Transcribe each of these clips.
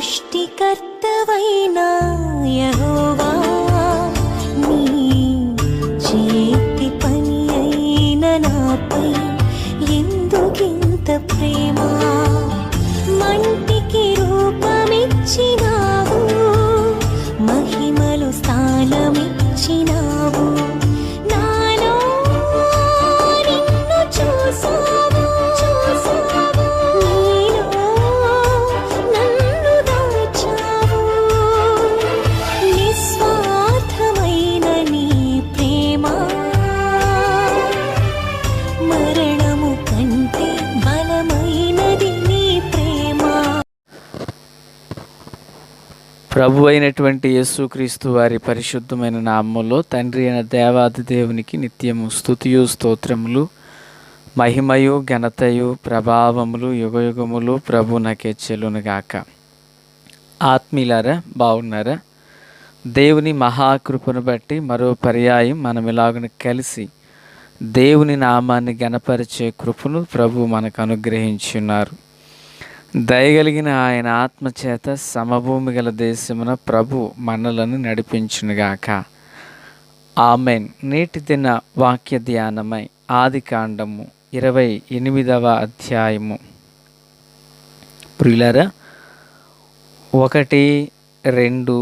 సృష్టికర్తవైనా యెహోవా, నీ చేతి పని అయిన నాపై ఎందుకింత ప్రేమ? మంటికి రూపమిచ్చినావు, మహిమలు స్థానమిచ్చినావు. నాలో నిన్ను చూసావు, నీలో నన్ను దాచావు. నిస్వార్థమైన నీ ప్రేమ మరణము కంటే బలమైనది నీ ప్రేమ. ప్రభు అయినటువంటి యేసుక్రీస్తు వారి పరిశుద్ధమైన నామములో తండ్రి అయిన దేవాది దేవునికి నిత్యము స్తుతియు స్తోత్రములు, మహిమయు ఘనతయు ప్రభావములు యుగయుగములు ప్రభునకే చెల్లునుగాక. ఆత్మీయులారా, బాగున్నారా? దేవుని మహాకృపను బట్టి మరో పర్యాయం మనం ఇలాగను కలిసి దేవుని నామాన్ని గణపరిచే కృపను ప్రభు మనకు అనుగ్రహించున్నారు. దయగలిగిన ఆయన ఆత్మచేత సమభూమి గల దేశమున ప్రభు మనలను నడిపించునుగాక. ఆమెన్. నేటి దిన వాక్య ధ్యానమై ఆదికాండము 28వ అధ్యాయము. ప్రియులారా, 1, 2,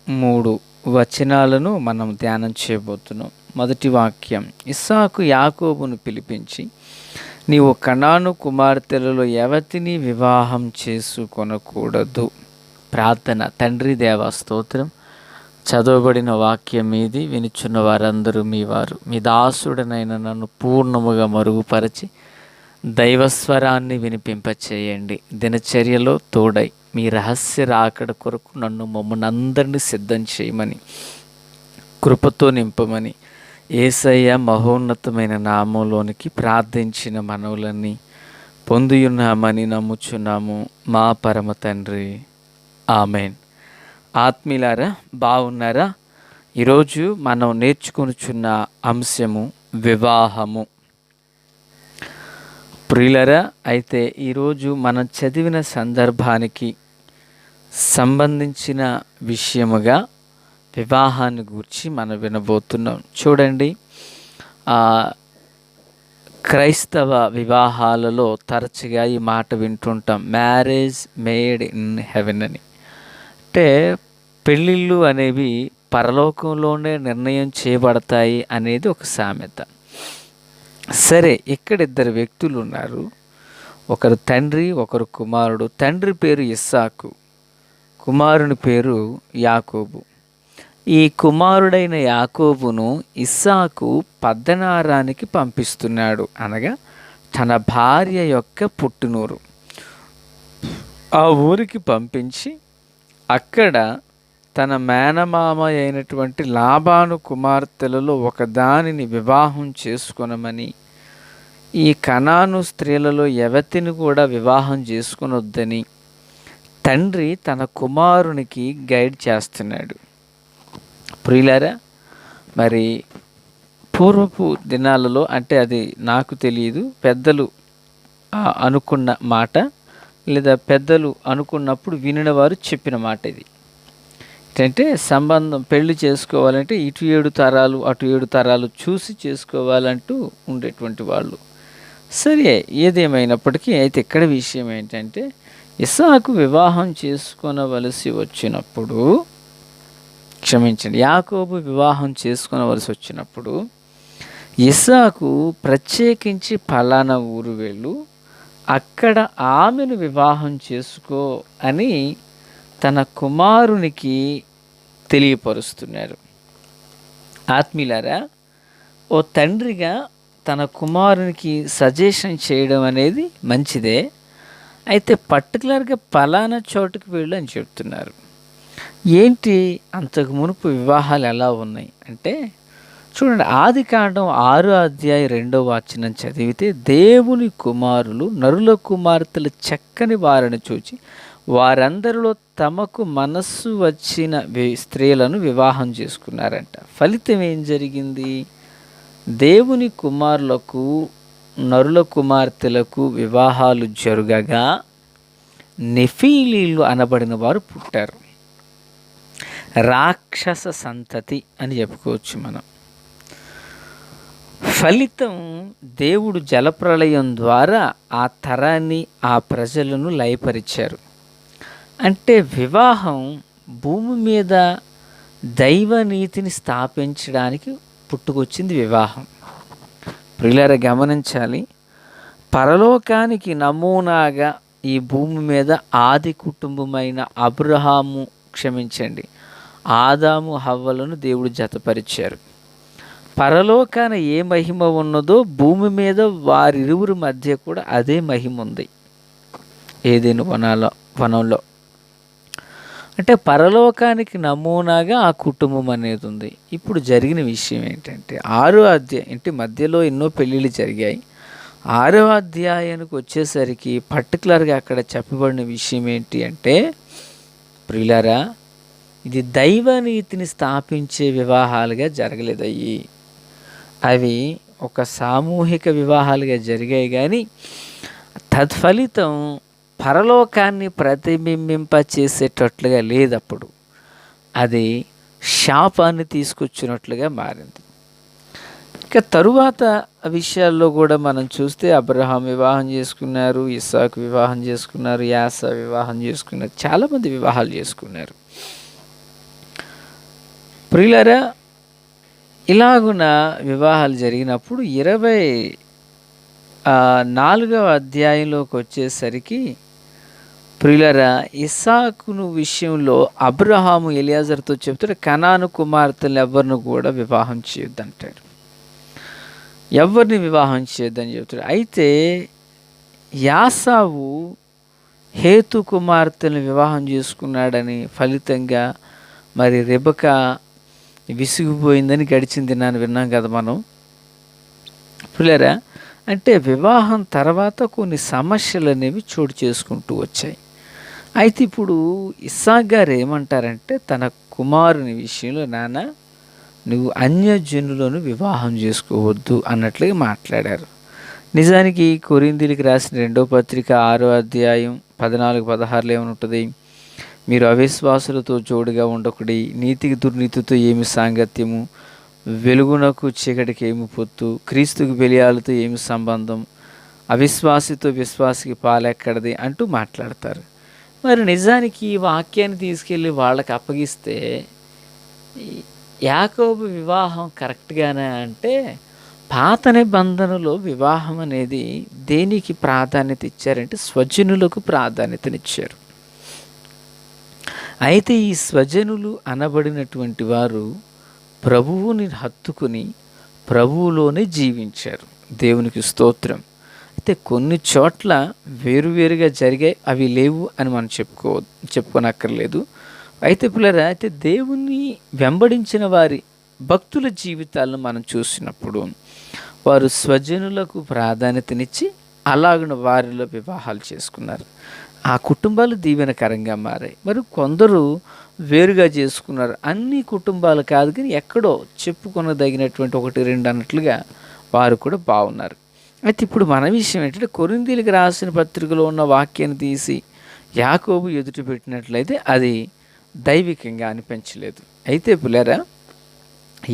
3 వచనాలను మనం ధ్యానం చేయబోతున్నాం. మొదటి వాక్యం, ఇస్సాకు యాకోబును పిలిపించి, నీవు కనాను కుమార్తెలలో ఎవతిని వివాహం చేసుకొనకూడదు. ప్రార్థన. తండ్రి దేవా స్తోత్రం. చదవబడిన వాక్యం మీది వినుచున్న వారందరూ మీ వారు. మీ దాసుడనైన నన్ను పూర్ణముగా మరుగుపరచి దైవస్వరాన్ని వినిపింపచేయండి. దినచర్యలో తోడై మీ రహస్య రాకడ కొరకు మమ్మల్ని అందరినీ సిద్ధం చేయమని, కృపతో నింపమని యేసయ్య మహోన్నతమైన నామంలోనికి ప్రార్థించిన మనవులన్నీ పొందియున్నామని నమ్ముచున్నాము మా పరమ తండ్రి. ఆమెన్. ఆత్మీయులారా, బాగున్నారా? ఈరోజు మనం నేర్చుకొనుచున్న అంశము వివాహము. ప్రియులరా, అయితే ఈరోజు మనం చదివిన సందర్భానికి సంబంధించిన విషయముగా వివాహాన్ని గురించి మనం వినబోతున్నాం. చూడండి, క్రైస్తవ వివాహాలలో తరచుగా ఈ మాట వింటుంటాం, మ్యారేజ్ మేడ్ ఇన్ హెవెన్ అని. అంటే పెళ్ళిళ్ళు అనేవి పరలోకంలోనే నిర్ణయం చేయబడతాయి అనేది ఒక సామెత. సరే, ఇక్కడ 2 వ్యక్తులు ఉన్నారు. ఒకరు తండ్రి, ఒకరు కుమారుడు. తండ్రి పేరు ఇస్సాకు, కుమారుని పేరు యాకోబు. ఈ కుమారుడైన యాకోబును ఇస్సాకు పద్దనారానికి పంపిస్తున్నాడు, అనగా తన భార్య యొక్క పుట్టినూరు. ఆ ఊరికి పంపించి అక్కడ తన మేనమామ అయినటువంటి లాబాను కుమార్తెలలో ఒకదానిని వివాహం చేసుకొనమని, ఈ కనాను స్త్రీలలో ఎవతిని కూడా వివాహం చేసుకొనొద్దని తండ్రి తన కుమారునికి గైడ్ చేస్తున్నాడు. ప్రియులారా, మరి పూర్వపు దినాలలో, అంటే అది నాకు తెలియదు, పెద్దలు అనుకున్న మాట లేదా పెద్దలు అనుకున్నప్పుడు వినిన వారు చెప్పిన మాట ఇది. ఏంటంటే సంబంధం పెళ్లి చేసుకోవాలంటే ఇటు 7 తరాలు అటు 7 తరాలు చూసి చేసుకోవాలంటూ ఉండేటువంటి వాళ్ళు. సరే, ఏదేమైనప్పటికీ అయితే ఇక్కడ విషయం ఏంటంటే, ఇస్సాకు వివాహం చేసుకొనవలసి వచ్చినప్పుడు, యాకోబు వివాహం చేసుకొనవలసి వచ్చినప్పుడు ఇస్సాకు ప్రత్యేకించి పలానా ఊరు వెళ్ళు, అక్కడ ఆమెను వివాహం చేసుకో అని తన కుమారునికి తెలియపరుస్తున్నారు. ఆత్మీయులారా, ఓ తండ్రిగా తన కుమారునికి సజెషన్ చేయడం అనేది మంచిదే. అయితే పర్టికులర్గా పలానా చోటుకు వెళ్ళు అని చెప్తున్నారు. ఏంటి, అంతకు మునుపు వివాహాలు ఎలా ఉన్నాయి అంటే, చూడండి, ఆదికాండం 6వ అధ్యాయం 2వ వచనం చదివితే, దేవుని కుమారులు నరుల కుమార్తెల చక్కని వారిని చూచి వారందరిలో తమకు మనస్సు వచ్చిన స్త్రీలను వివాహం చేసుకున్నారంట. ఫలితం ఏం జరిగింది? దేవుని కుమారులకు నరుల కుమార్తెలకు వివాహాలు జరుగగా నెఫీలీలు అనబడిన వారు పుట్టారు. రాక్షస సంతతి అని చెప్పుకోవచ్చు మనం. ఫలితం దేవుడు జలప్రళయం ద్వారా ఆ తరాన్ని, ఆ ప్రజలను లయపరిచారు. అంటే వివాహం భూమి మీద దైవ నీతిని స్థాపించడానికి పుట్టుకొచ్చింది వివాహం. ప్రియులారా గమనించాలి, పరలోకానికి నమూనాగా ఈ భూమి మీద ఆది కుటుంబమైన ఆదాము హవ్వలను దేవుడు జతపరిచారు. పరలోకాన ఏ మహిమ ఉన్నదో భూమి మీద వారిరువురి మధ్య కూడా అదే మహిమ ఉంది ఏదెను వనంలో. అంటే పరలోకానికి నమూనాగా ఆ కుటుంబం అనేది ఉంది. ఇప్పుడు జరిగిన విషయం ఏంటంటే 6వ అధ్యాయం, అంటే మధ్యలో ఎన్నో పెళ్ళిళ్ళు జరిగాయి. 6వ అధ్యాయానికి వచ్చేసరికి పర్టికులర్గా అక్కడ చెప్పబడిన విషయం ఏంటి అంటే, ప్రియులారా, ఇది దైవనీతిని స్థాపించే వివాహాలుగా జరగలేదు. అవి ఒక సామూహిక వివాహాలుగా జరిగాయి, కానీ తత్ఫలితం పరలోకాన్ని ప్రతిబింబింప చేసేటట్లుగా లేదప్పుడు. అది శాపాన్ని తీసుకొచ్చినట్లుగా మారింది. ఇక తరువాత విషయాల్లో కూడా మనం చూస్తే అబ్రహాం వివాహం చేసుకున్నారు, ఇస్సాకు వివాహం చేసుకున్నారు, యాసా వివాహం చేసుకున్నారు, చాలామంది వివాహాలు చేసుకున్నారు. ప్రియులారా, ఇలాగున వివాహాలు జరిగినప్పుడు 24వ అధ్యాయంలోకి వచ్చేసరికి ప్రియులారా, ఇస్సాకును విషయంలో అబ్రహాము ఎలియాజర్తో చెప్తాడు, కనాను కుమార్తెలు ఎవరిని కూడా వివాహం చేయొద్దంటాడు, ఎవరిని వివాహం చేయొద్దని చెప్తాడు. అయితే యాసావు హేతు కుమార్తెలను వివాహం చేసుకున్నాడని ఫలితంగా మరి రెబెకా విసిగిపోయిందని గడిచిన దినాన్ని విన్నాం కదా మనం. పిల్లరా, అంటే వివాహం తర్వాత కొన్ని సమస్యలు అనేవి చోటు చేసుకుంటూ వచ్చాయి. అయితే ఇప్పుడు ఇస్సాకు గారు ఏమంటారంటే, తన కుమారుని విషయంలో, నాన్న నువ్వు అన్యజనులను వివాహం చేసుకోవద్దు అన్నట్లుగా మాట్లాడారు. నిజానికి కొరింథీయులకు రాసిన 2వ పత్రిక 6వ అధ్యాయం 14-16 ఏమనుంటుంది, మీరు అవిశ్వాసులతో జోడుగా ఉండకుడి, నీతికి దుర్నీతితో ఏమి సాంగత్యము, వెలుగునకు చీకటికి ఏమి పొత్తు, క్రీస్తుకు బెలియాలతో ఏమి సంబంధం, అవిశ్వాసితో విశ్వాసికి పాలెక్కడది అంటూ మాట్లాడతారు. మరి నిజానికి ఈ వాక్యాన్ని తీసుకెళ్ళి వాళ్ళకి అప్పగిస్తే యాకోబు వివాహం కరెక్ట్గానే అంటే, పాత నిబంధనలో వివాహం అనేది దేనికి ప్రాధాన్యత ఇచ్చారంటే స్వజనులకు ప్రాధాన్యతనిచ్చారు. అయితే ఈ స్వజనులు అనబడినటువంటి వారు ప్రభువుని హత్తుకుని ప్రభువులోనే జీవించారు. దేవునికి స్తోత్రం. అయితే కొన్ని చోట్ల వేరువేరుగా జరిగాయి, అవి లేవు అని మనం చెప్పుకోనక్కర్లేదు. అయితే పిల్లరా, అయితే దేవుని వెంబడించిన వారి భక్తుల జీవితాలను మనం చూసినప్పుడు వారు స్వజనులకు ప్రాధాన్యతనిచ్చి అలాగున వారిలో వివాహాలు చేసుకున్నారు. ఆ కుటుంబాలు దీవెనకరంగా మారాయి. మరి కొందరు వేరుగా చేసుకున్నారు. అన్ని కుటుంబాలు కాదు, కానీ ఎక్కడో చెప్పుకొనదగినటువంటి 1-2 అన్నట్లుగా వారు కూడా బాగున్నారు. అయితే ఇప్పుడు మన విషయం ఏంటంటే, కొరింథీయులకు రాసిన పత్రికలో ఉన్న వాక్యాన్ని తీసి యాకోబు ఎదుట పెట్టినట్లయితే అది దైవికంగా అనిపించలేదు. అయితే పిల్లరా,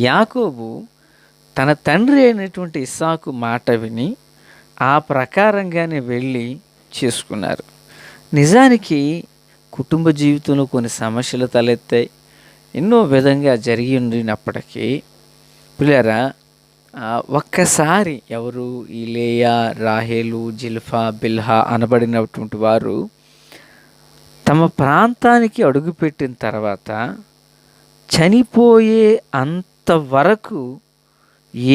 యాకోబు తన తండ్రి అయినటువంటి ఇస్సాకు మాట విని ఆ ప్రకారంగానే వెళ్ళి చేసుకున్నారు. నిజానికి కుటుంబ జీవితంలో కొన్ని సమస్యలు తలెత్తాయి, ఎన్నో విధంగా జరిగి ఉండినప్పటికీ పిల్లరా, ఒక్కసారి ఎవరు ఈ లేయా, రాహేలు, జిల్ఫా, బిల్హా అనబడినటువంటి వారు తమ ప్రాంతానికి అడుగుపెట్టిన తర్వాత చనిపోయే అంతవరకు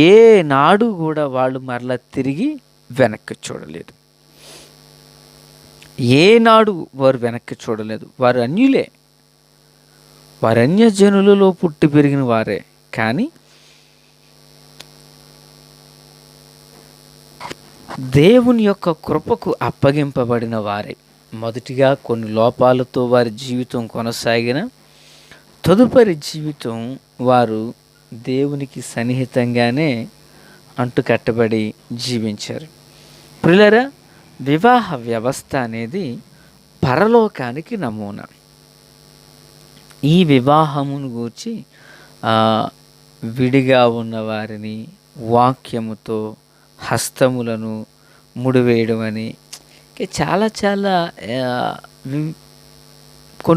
ఏనాడు కూడా వాళ్ళు మరలా తిరిగి వెనక్కి చూడలేదు. ఏనాడు వారు వెనక్కి చూడలేదు. వారు అన్యులే, వారు అన్యజనులలో పుట్టి పెరిగిన వారే, కానీ దేవుని యొక్క కృపకు అప్పగింపబడిన వారే. మొదటిగా కొన్ని లోపాలతో వారి జీవితం కొనసాగిన తదుపరి జీవితం వారు దేవునికి సన్నిహితంగానే అంటుకట్టబడి జీవించారు. ప్రియులారా, వివాహ వ్యవస్థ అనేది పరలోకానికి నమూనా. ఈ వివాహమును గూర్చి విడిగా ఉన్న వారిని వాక్యముతో హస్తములను ముడివేయడం అని చాలా చాలా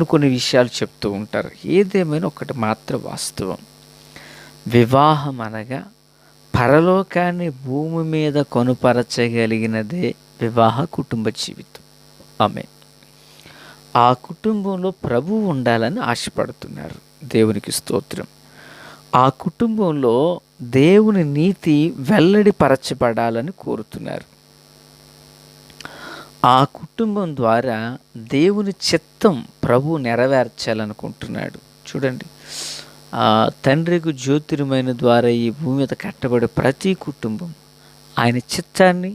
కొన్ని విషయాలు చెప్తూ ఉంటారు. ఏదేమైనా ఒకటి మాత్రం వాస్తవం, వివాహం అనగా పరలోకాన్ని భూమి మీద కొనుపరచగలిగినదే వివాహ కుటుంబ జీవితం. ఆమేన్. ఆ కుటుంబంలో ప్రభువు ఉండాలని ఆశపడుతున్నారు. దేవునికి స్తోత్రం. ఆ కుటుంబంలో దేవుని నీతి వెల్లడిపరచబడాలని కోరుతున్నారు. ఆ కుటుంబం ద్వారా దేవుని చిత్తం ప్రభు నెరవేర్చాలనుకుంటున్నాడు. చూడండి, తండ్రికి జ్యోతిర్మయుని ద్వారా ఈ భూమి మీద కట్టబడే ప్రతి కుటుంబం ఆయన చిత్తాన్ని,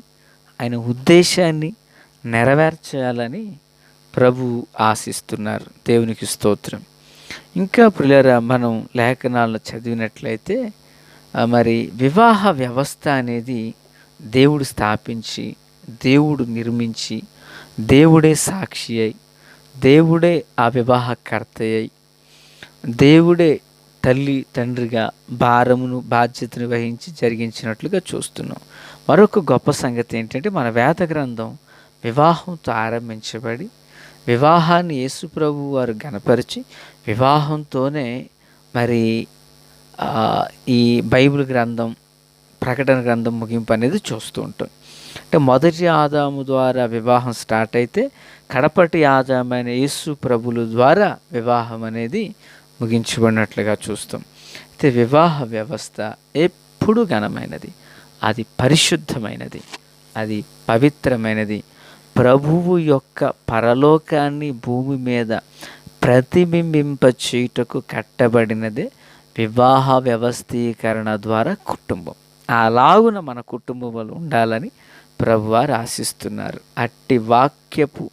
ఆయన ఉద్దేశాన్ని నెరవేర్చాలని ప్రభు ఆశిస్తున్నారు. దేవునికి స్తోత్రం. ఇంకా ప్రియులారా, మనం లేఖనాలను చదివినట్లయితే మరి వివాహ వ్యవస్థ అనేది దేవుడు స్థాపించి, దేవుడు నిర్మించి, దేవుడే సాక్షి అయి, దేవుడే ఆ వివాహకర్త అయి, దేవుడే తల్లి తండ్రిగా భారమును బాధ్యతను వహించి జరిగించినట్లుగా చూస్తున్నాం. మరొక గొప్ప సంగతి ఏంటంటే, మన వేద గ్రంథం వివాహంతో ఆరంభించబడి వివాహాన్ని యేసు ప్రభు వారు గణపరిచి వివాహంతోనే మరి ఈ బైబిల్ గ్రంథం, ప్రకటన గ్రంథం ముగింపు అనేది చూస్తూ ఉంటాం. అంటే మొదటి ఆదాము ద్వారా వివాహం స్టార్ట్ అయితే కడపటి ఆదామైన యేసు ప్రభుల ద్వారా వివాహం అనేది ముగించబడినట్లుగా చూస్తాం. అయితే వివాహ వ్యవస్థ ఎప్పుడు ఘనమైనది, అది పరిశుద్ధమైనది, అది పవిత్రమైనది. ప్రభువు యొక్క పరలోకాన్ని భూమి మీద ప్రతిబింబింప చేయుటకు కట్టబడినదే వివాహ వ్యవస్థీకరణ ద్వారా కుటుంబం. అలాగున మన కుటుంబంలో ఉండాలని ప్రభువారు ఆశిస్తున్నారు. అట్టి వాక్యపు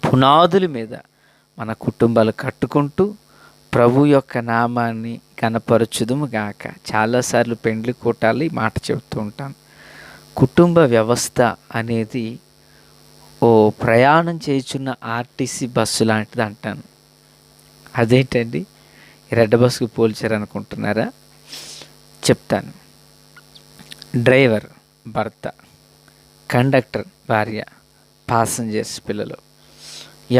పునాదుల మీద మన కుటుంబాలు కట్టుకుంటూ ప్రభు యొక్క నామాన్ని కనపరచుదుము గాక. చాలాసార్లు పెండ్లి కూటాలు ఈ మాట చెబుతూ ఉంటాను. కుటుంబ వ్యవస్థ అనేది ఓ ప్రయాణం చేయుచున్న ఆర్టీసీ బస్సు లాంటిది అంటాను. అదేంటండి, రెడ్ బస్సుకు పోల్చారనుకుంటున్నారా? చెప్తాను. డ్రైవర్ భర్త, కండక్టర్ భార్య, పాసెంజర్స్ పిల్లలు,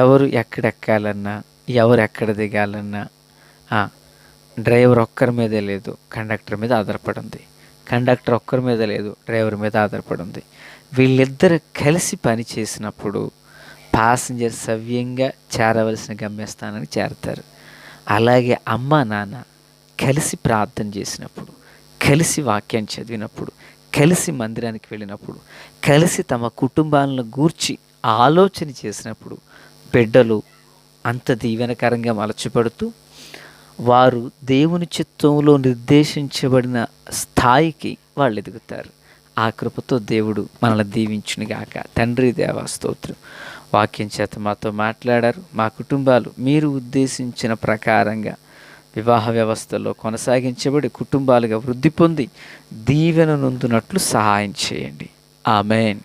ఎవరు ఎక్కడెక్కాలన్నా, ఎవరు ఎక్కడ దిగాలన్నా డ్రైవర్ ఒక్కరి మీదే లేదు, కండక్టర్ మీద ఆధారపడి ఉంది. కండక్టర్ ఒక్కరి మీద లేదు, డ్రైవర్ మీద ఆధారపడి ఉంది. వీళ్ళిద్దరు కలిసి పని చేసినప్పుడు పాసెంజర్ సవ్యంగా చేరవలసిన గమ్యస్థానానికి చేరతారు. అలాగే అమ్మ నాన్న కలిసి ప్రార్థన చేసినప్పుడు, కలిసి వాక్యం చదివినప్పుడు, కలిసి మందిరానికి వెళ్ళినప్పుడు, కలిసి తమ కుటుంబాలను గూర్చి ఆలోచన చేసినప్పుడు బిడ్డలు అంత దీవెనకరంగా మలచబడుతూ వారు దేవుని చిత్తంలో నిర్దేశించబడిన స్థాయికి వాళ్ళు ఎదుగుతారు. ఆ కృపతో దేవుడు మనల్ని దీవించునుగాక. తండ్రి దేవా స్తోత్రం. వాక్యం చేత మాతో మాట్లాడారు. మా కుటుంబాలు మీరు ఉద్దేశించిన ప్రకారంగా వివాహ వ్యవస్థలో కొనసాగించబడి కుటుంబాలుగా వృద్ధి పొంది దీవెన నొందునట్లు సహాయం చేయండి. ఆమేన్.